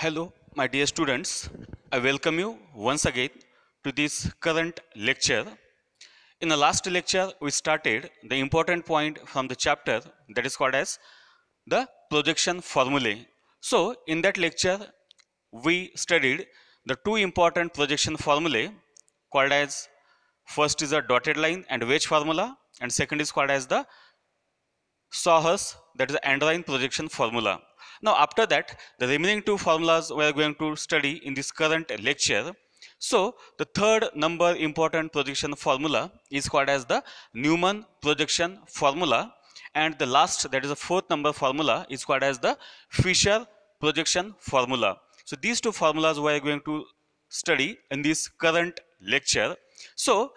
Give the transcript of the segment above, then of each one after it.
Hello, my dear students. I welcome you once again to this current lecture. In the last lecture, we started the important point from the chapter that is called as the projection formulae. So, in that lecture, we studied the two important projection formulae called as first is a dotted line and wedge formula, and second is called as the Sawhorse, that is the android projection formula. Now, after that, the remaining two formulas we are going to study in this current lecture. So, the third number important projection formula is called as the Newman projection formula, and the last, that is the fourth number formula, is called as the Fisher projection formula. So, these two formulas we are going to study in this current lecture. So,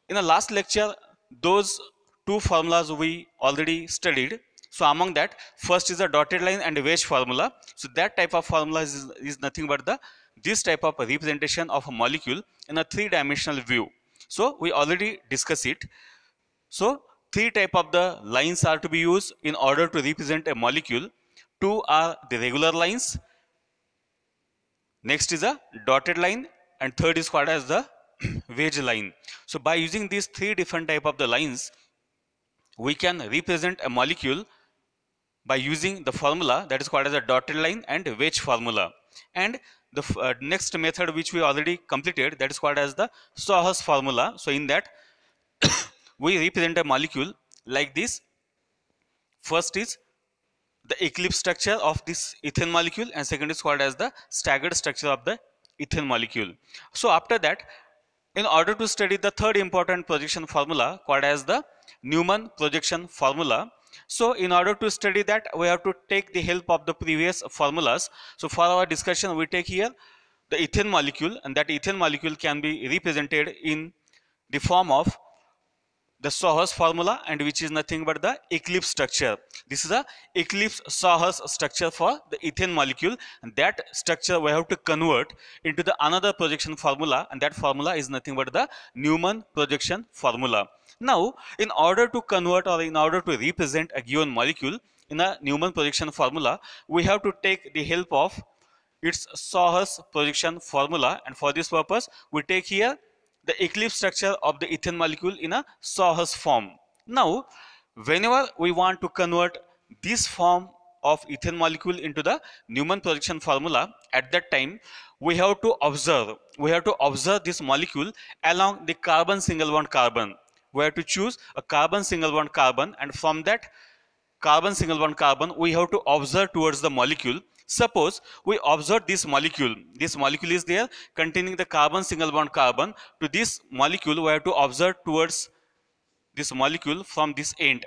in the last lecture, those two formulas we already studied. So among that, first is a dotted line and a wedge formula. So that type of formula is nothing but the this type of representation of a molecule in a three-dimensional view. So we already discussed it. So three type of the lines are to be used in order to represent a molecule. Two are the regular lines, next is a dotted line, and third is called as the wedge line. So by using these three different type of the lines, we can represent a molecule by using the formula that is called as a dotted line and wedge formula. And the next method which we already completed, that is called as the Sawhorse formula. So in that we represent a molecule like this. First is the eclipse structure of this ethane molecule, and second is called as the staggered structure of the ethane molecule. So after that, in order to study the third important projection formula called as the Newman projection formula, so in order to study that, we have to take the help of the previous formulas. So for our discussion, we take here the ethane molecule, and that ethane molecule can be represented in the form of the Sawhorse formula, and which is nothing but the eclipse structure. This is a eclipse Sawhorse structure for the ethane molecule, and that structure we have to convert into the another projection formula, and that formula is nothing but the Newman projection formula. Now, in order to convert or in order to represent a given molecule in a Newman projection formula, we have to take the help of its Sawhorse projection formula, and for this purpose, we take here the eclipse structure of the ethane molecule in a Sawhorse form. Now, whenever we want to convert this form of ethane molecule into the Newman projection formula, at that time we have to observe this molecule along the carbon single bond carbon. We have to choose a carbon single bond carbon, and from that carbon single bond carbon we have to observe towards the molecule. Suppose we observe this molecule is there containing the carbon single bond carbon. To this molecule we have to observe towards this molecule from this end.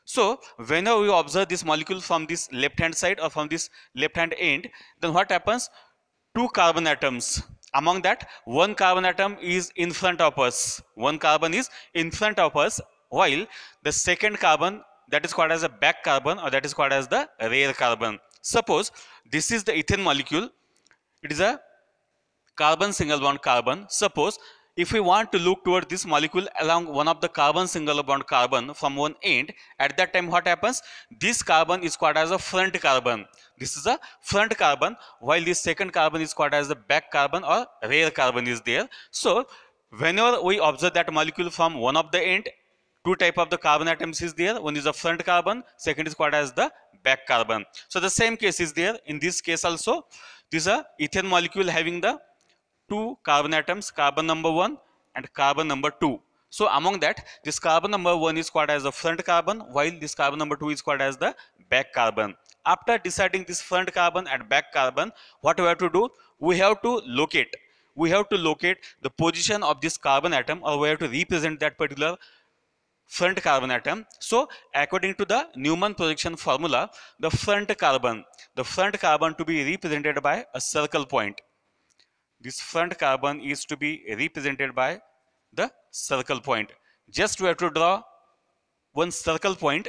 So whenever we observe this molecule from this left hand side or from this left hand end, then what happens? Two carbon atoms, among that one carbon atom is in front of us, while the second carbon, that is called as a back carbon, or that is called as the rear carbon. Suppose this is the ethane molecule, it is a carbon single bond carbon. Suppose if we want to look toward this molecule along one of the carbon single bond carbon from one end, at that time what happens? This carbon is called as a front carbon. This is a front carbon, while this second carbon is called as the back carbon or rear carbon is there. So whenever we observe that molecule from one of the end, two type of the carbon atoms is there. One is the front carbon, second is called as the back carbon. So the same case is there in this case also. This is a ethane molecule having the two carbon atoms, carbon number 1 and carbon number 2. So among that, this carbon number 1 is called as the front carbon, while this carbon number 2 is called as the back carbon. After deciding this front carbon and back carbon, what we have to do? We have to locate the position of this carbon atom, or we have to represent that particular front carbon atom. So according to the Newman projection formula, the front carbon to be represented by a circle point. This front carbon is to be represented by the circle point. Just we have to draw one circle point.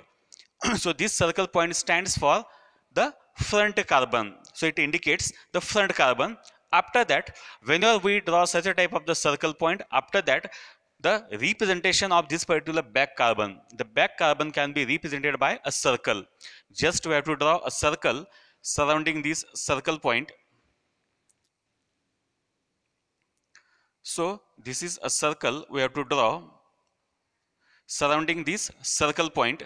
So this circle point stands for the front carbon. So it indicates the front carbon. After that, whenever we draw such a type of the circle point, after that the representation of this particular back carbon, the back carbon can be represented by a circle. Just we have to draw a circle surrounding this circle point. So this is a circle we have to draw surrounding this circle point.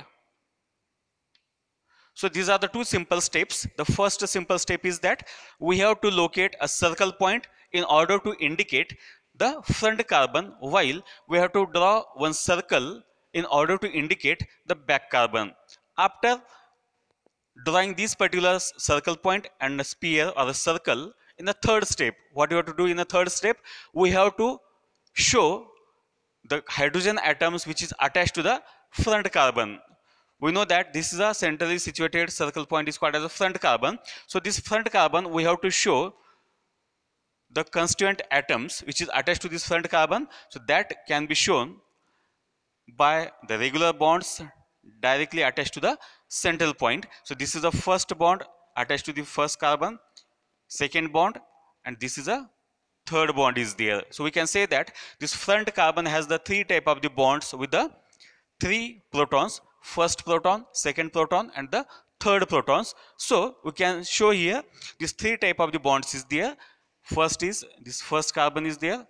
So these are the two simple steps. The first simple step is that we have to locate a circle point in order to indicate the front carbon, while we have to draw one circle in order to indicate the back carbon. After drawing this particular circle point and a sphere or a circle, in the third step, what you have to do in the third step, we have to show the hydrogen atoms which is attached to the front carbon. We know that this is a centrally situated circle point is called as a front carbon. So this front carbon, we have to show the constituent atoms which is attached to this front carbon. So that can be shown by the regular bonds directly attached to the central point. So this is the first bond attached to the first carbon, second bond, and this is a third bond is there. So we can say that this front carbon has the three type of the bonds with the three protons, first proton, second proton, and the third protons. So we can show here this three type of the bonds is there. First is this first carbon is there.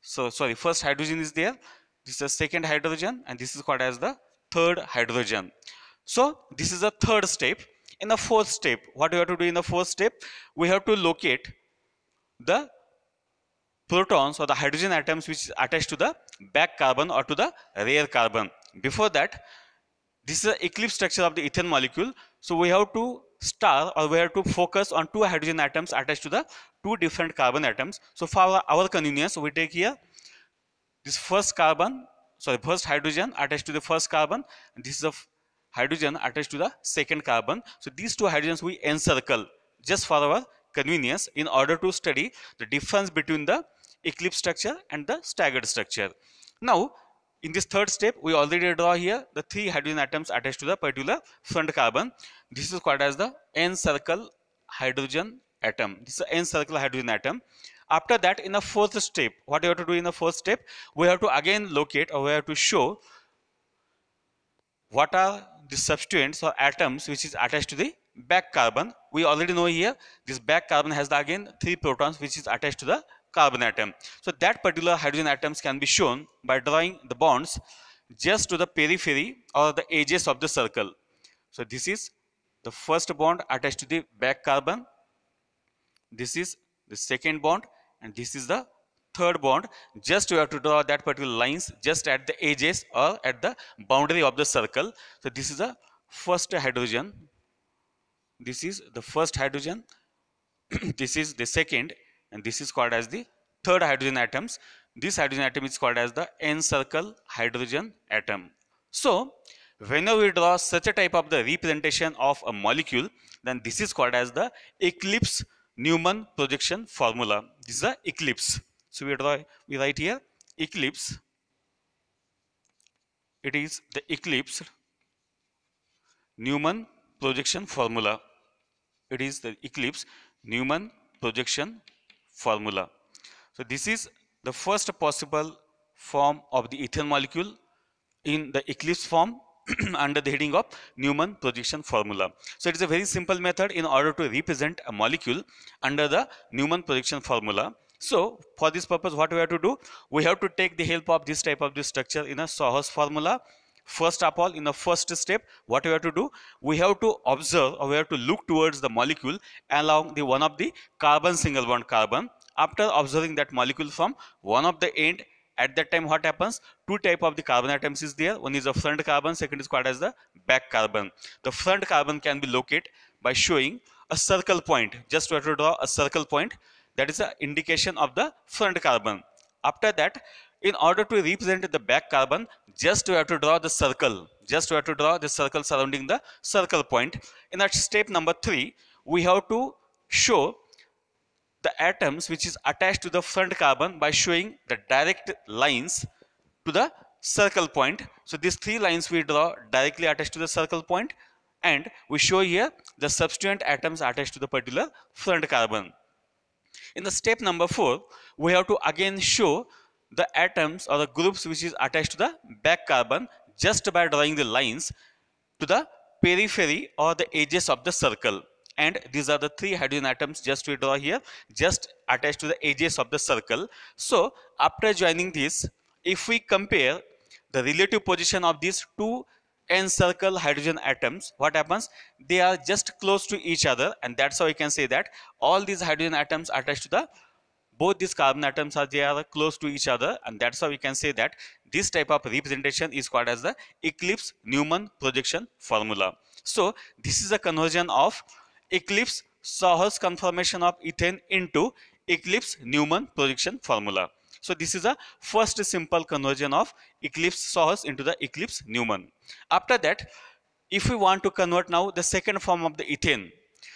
So sorry, first hydrogen is there. This is the second hydrogen, and this is called as the third hydrogen. So this is the third step. In the fourth step, what we have to do in the fourth step, we have to locate the protons or the hydrogen atoms which is attached to the back carbon or to the rear carbon. Before that, this is the eclipse structure of the ethane molecule. So we have to start or we have to focus on two hydrogen atoms attached to the two different carbon atoms. So for our convenience, we take here this first hydrogen attached to the first carbon, and this is a hydrogen attached to the second carbon. So these two hydrogens we encircle just for our convenience in order to study the difference between the eclipse structure and the staggered structure. Now in this third step, we already draw here the three hydrogen atoms attached to the particular front carbon. This is called as the n-circle hydrogen atom. This is an n-circle hydrogen atom. After that, in the fourth step, what you have to do in the fourth step, we have to again locate or we have to show what are the substituents or atoms which is attached to the back carbon. We already know here this back carbon has the again three protons which is attached to the carbon atom. So that particular hydrogen atoms can be shown by drawing the bonds just to the periphery or the edges of the circle. So this is the first bond attached to the back carbon. This is the second bond, and this is the third bond. Just you have to draw that particular lines just at the edges or at the boundary of the circle. So this is the first hydrogen. This is the first hydrogen. This is the second, and this is called as the third hydrogen atoms. This hydrogen atom is called as the n-circle hydrogen atom. So whenever we draw such a type of the representation of a molecule, then this is called as the eclipse Newman projection formula. This is the eclipse. So we write here eclipse. It is the eclipse Newman projection formula. It is the eclipse Newman projection formula. So this is the first possible form of the ethane molecule in the eclipse form under the heading of Newman projection formula. So it is a very simple method in order to represent a molecule under the Newman projection formula. So for this purpose, what we have to do, we have to take the help of this type of the structure in a Sohus formula. First of all, in the first step, what we have to do, we have to observe or we have to look towards the molecule along the one of the carbon single bond carbon. After observing that molecule from one of the end, at that time what happens, two type of the carbon atoms is there. One is the front carbon, second is called as the back carbon. The front carbon can be located by showing a circle point. Just we have to draw a circle point, that is an indication of the front carbon. After that, in order to represent the back carbon, just we have to draw the circle. Just we have to draw the circle surrounding the circle point. In that step number 3, we have to show the atoms which is attached to the front carbon by showing the direct lines to the circle point. So these 3 lines we draw directly attached to the circle point, and we show here the substituent atoms attached to the particular front carbon. In the step number 4, we have to again show the atoms or the groups which is attached to the back carbon just by drawing the lines to the periphery or the edges of the circle. and these are the 3 hydrogen atoms just we draw here, just attached to the edges of the circle. So after joining this, if we compare the relative position of these two encircle hydrogen atoms, what happens? They are just close to each other, and that's how we can say that all these hydrogen atoms attached to the both these carbon atoms are they are close to each other, and that's how we can say that this type of representation is called as the eclipse Newman projection formula. So this is a conversion of eclipse Sohor's conformation of ethane into eclipse Newman projection formula. So this is a first simple conversion of eclipse Sohor's into the eclipse Newman. After that, if we want to convert now the second form of the ethane,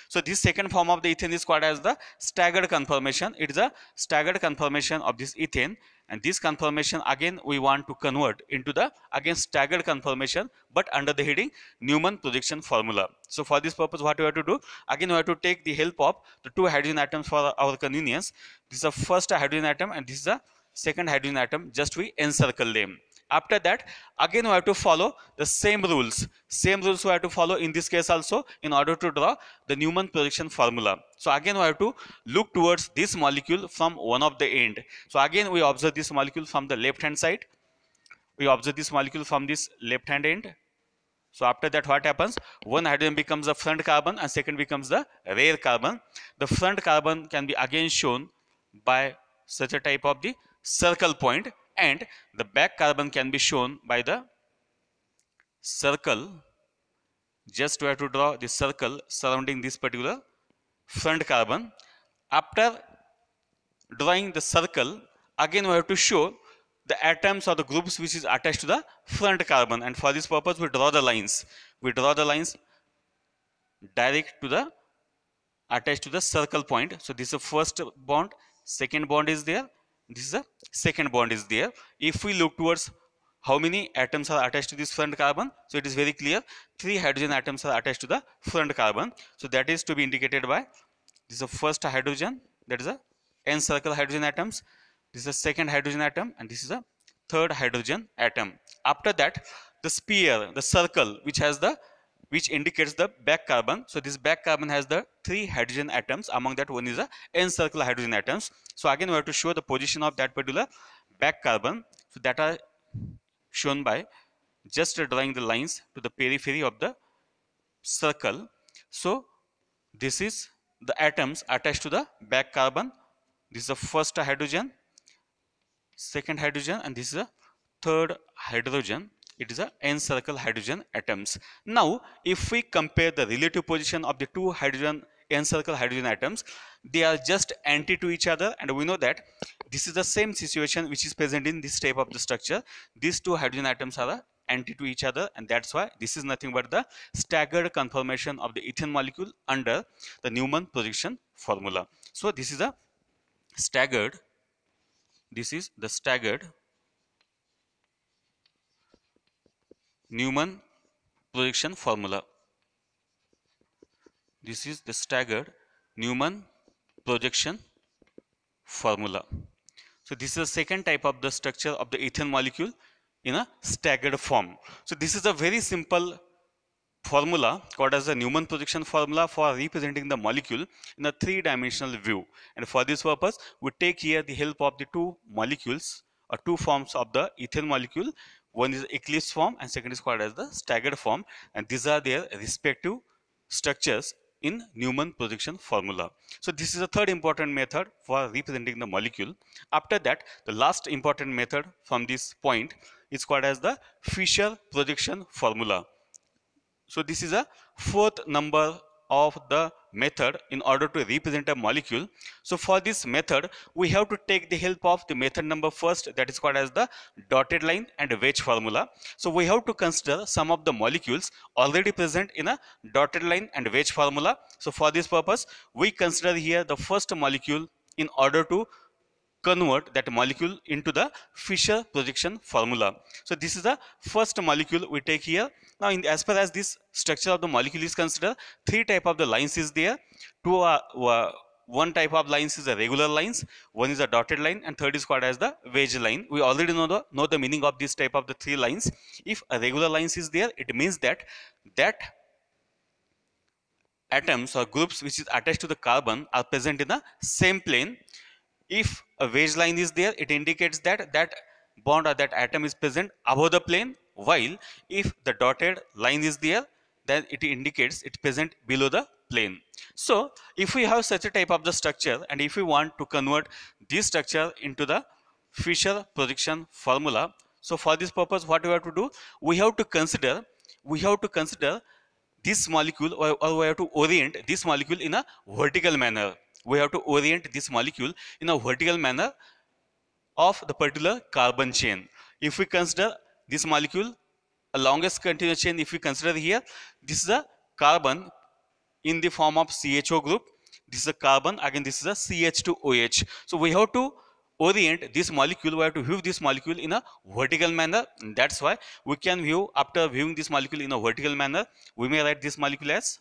so this second form of the ethane is called as the staggered conformation. It is a staggered conformation of this ethane, and this conformation again we want to convert into the again staggered conformation, but under the heading Newman projection formula. So for this purpose, what we have to do? Again we have to take the help of the two hydrogen atoms for our convenience. This is the first hydrogen atom and this is the second hydrogen atom. Just we encircle them. After that, again we have to follow the same rules. Same rules we have to follow in this case also in order to draw the Newman projection formula. So again we have to look towards this molecule from one of the end. So again we observe this molecule from the left hand side. We observe this molecule from this left hand end. So after that, what happens? One hydrogen becomes the front carbon and second becomes the rear carbon. The front carbon can be again shown by such a type of the circle point, and the back carbon can be shown by the circle. Just we have to draw the circle surrounding this particular front carbon. After drawing the circle, again we have to show the atoms or the groups which is attached to the front carbon, and for this purpose we draw the lines. We draw the lines direct to the attached to the circle point. So this is the first bond, second bond is there, this is the second bond is there. If we look towards how many atoms are attached to this front carbon, so it is very clear, 3 hydrogen atoms are attached to the front carbon. So that is to be indicated by this is the first hydrogen, that is a encircle hydrogen atoms, this is the second hydrogen atom, and this is a third hydrogen atom. After that, the sphere, the circle which indicates the back carbon. So this back carbon has the 3 hydrogen atoms. Among that, one is a encircle hydrogen atoms. So again we have to show the position of that particular back carbon. So that are shown by just drawing the lines to the periphery of the circle. So this is the atoms attached to the back carbon. This is the first hydrogen, second hydrogen, and this is a third hydrogen. It is a encircle hydrogen atoms. Now if we compare the relative position of the two hydrogen encircle hydrogen atoms, they are just anti to each other, and we know that this is the same situation which is present in this type of the structure. These two hydrogen atoms are anti to each other, and that's why this is nothing but the staggered conformation of the ethane molecule under the Newman projection formula. So this is a staggered, this is the staggered Newman projection formula. This is the staggered Newman projection formula. So this is the second type of the structure of the ethane molecule in a staggered form. So this is a very simple formula called as the Newman projection formula for representing the molecule in a 3-dimensional view. And for this purpose, we take here the help of the two molecules or two forms of the ethane molecule. One is eclipse form and second is called as the staggered form, and these are their respective structures in Newman projection formula. So this is the third important method for representing the molecule. After that, the last important method from this point is called as the Fischer projection formula. So this is a fourth number of the method in order to represent a molecule. So for this method, we have to take the help of the method number first, that is called as the dotted line and wedge formula. So we have to consider some of the molecules already present in a dotted line and wedge formula. So for this purpose, we consider here the first molecule in order to convert that molecule into the Fischer projection formula. So this is the first molecule we take here. Now as far as this structure of the molecule is considered, 3 type of the lines is there. One type of lines is the regular lines, one is a dotted line, and third is called as the wedge line. We already know the meaning of this type of the 3 lines. If a regular lines is there, it means that atoms or groups which is attached to the carbon are present in the same plane. If a wedge line is there, it indicates that that bond or that atom is present above the plane, while if the dotted line is there, then it indicates it's present below the plane. So if we have such a type of the structure, and if we want to convert this structure into the Fisher projection formula, so for this purpose what we have to do, we have to consider this molecule, or we have to orient this molecule in a vertical manner. We have to orient this molecule in a vertical manner of the particular carbon chain. If we consider this molecule a longest continuous chain, if we consider here, this is a carbon in the form of CHO group. This is a carbon, again this is a CH2OH. So we have to orient this molecule, we have to view this molecule in a vertical manner. And that's why we can view, after viewing this molecule in a vertical manner, we may write this molecule as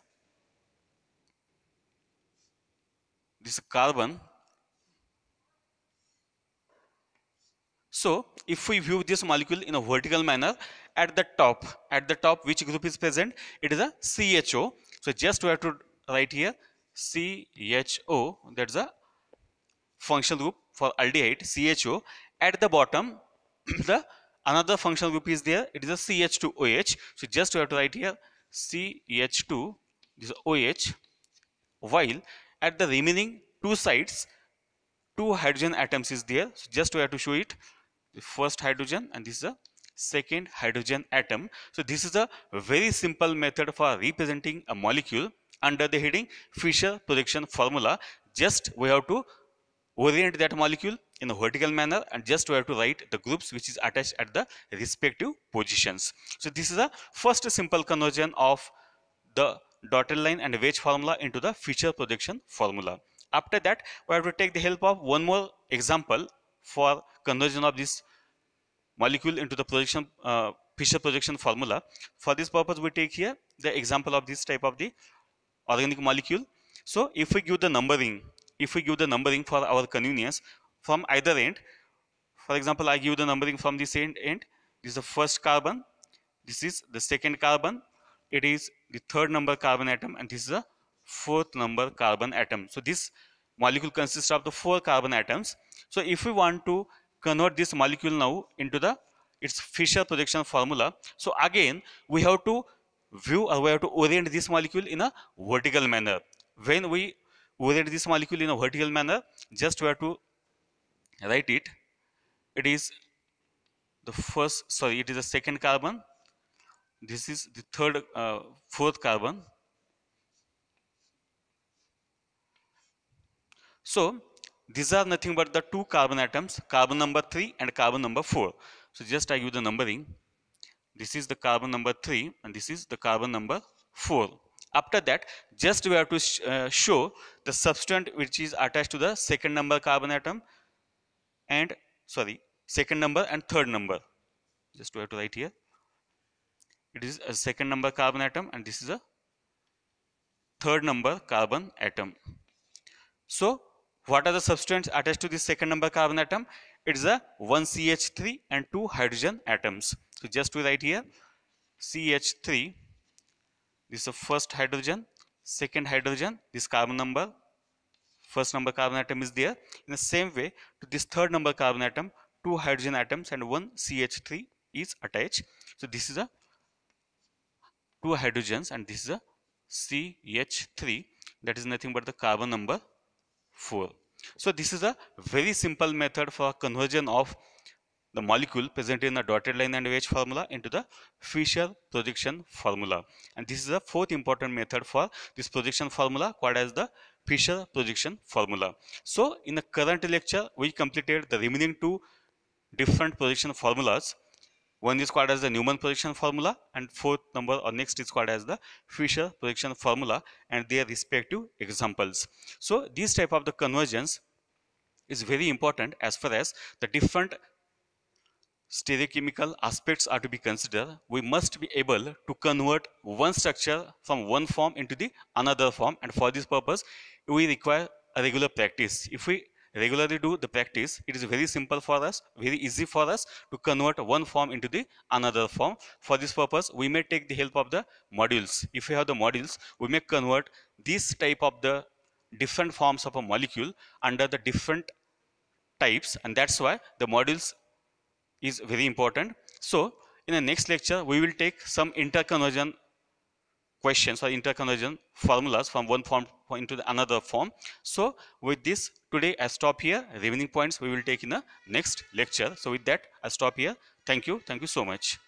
this carbon. So if we view this molecule in a vertical manner, at the top which group is present? It is a CHO. So just we have to write here CHO, that's a functional group for aldehyde CHO. At the bottom the another functional group is there, it is a CH2OH. So just we have to write here CH2, this is OH, while at the remaining two sides two hydrogen atoms is there. So just we have to show it, the first hydrogen and this is a second hydrogen atom. So this is a very simple method for representing a molecule under the heading Fisher projection formula. Just we have to orient that molecule in a vertical manner, and just we have to write the groups which is attached at the respective positions. So this is a first simple conversion of the dotted line and wedge formula into the Fisher projection formula. After that, we have to take the help of one more example for conversion of this molecule into the projection Fisher projection formula. For this purpose, we take here the example of this type of the organic molecule. So if we give the numbering, for our convenience from either end, for example, I give the numbering from this end. This is the first carbon, this is the second carbon, it is the third number carbon atom, and this is the fourth number carbon atom. So this molecule consists of the 4 carbon atoms. So if we want to convert this molecule now into the its Fisher projection formula, so again we have to view, or we have to orient this molecule in a vertical manner. When we orient this molecule in a vertical manner, just we have to write it, it is the first, sorry, it is the second carbon, this is the third fourth carbon. So these are nothing but the 2 carbon atoms, carbon number 3 and carbon number 4. So just I give the numbering, this is the carbon number 3 and this is the carbon number 4. After that, just we have to show the substituent which is attached to the second number carbon atom, and sorry, second number and third number. Just we have to write here, it is a second number carbon atom and this is a third number carbon atom. So what are the substituents attached to this second number carbon atom? It is a 1 CH3 and 2 hydrogen atoms. So just we write here CH3, this is the first hydrogen, second hydrogen, this carbon number, first number carbon atom is there. In the same way, to this third number carbon atom, 2 hydrogen atoms and 1 CH3 is attached. So this is a 2 hydrogens and this is a CH3, that is nothing but the carbon number 4. So this is a very simple method for conversion of the molecule present in the dotted line and wedge formula into the Fisher projection formula. And this is the fourth important method for this projection formula, called as the Fisher projection formula. So in the current lecture, we completed the remaining 2 different projection formulas. One is called as the Newman projection formula, and fourth number or next is called as the Fisher projection formula and their respective examples. So this type of the convergence is very important as far as the different stereochemical aspects are to be considered. We must be able to convert one structure from one form into the another form, and for this purpose we require a regular practice. If we regularly do the practice, it is very simple for us, very easy for us to convert one form into the another form. For this purpose, we may take the help of the modules. If we have the modules, we may convert this type of the different forms of a molecule under the different types, and that's why the modules is very important. So in the next lecture, we will take some interconversion questions or interconversion formulas from one form into the another form. So with this, today I stop here. Remaining points we will take in the next lecture. So with that, I stop here. Thank you so much.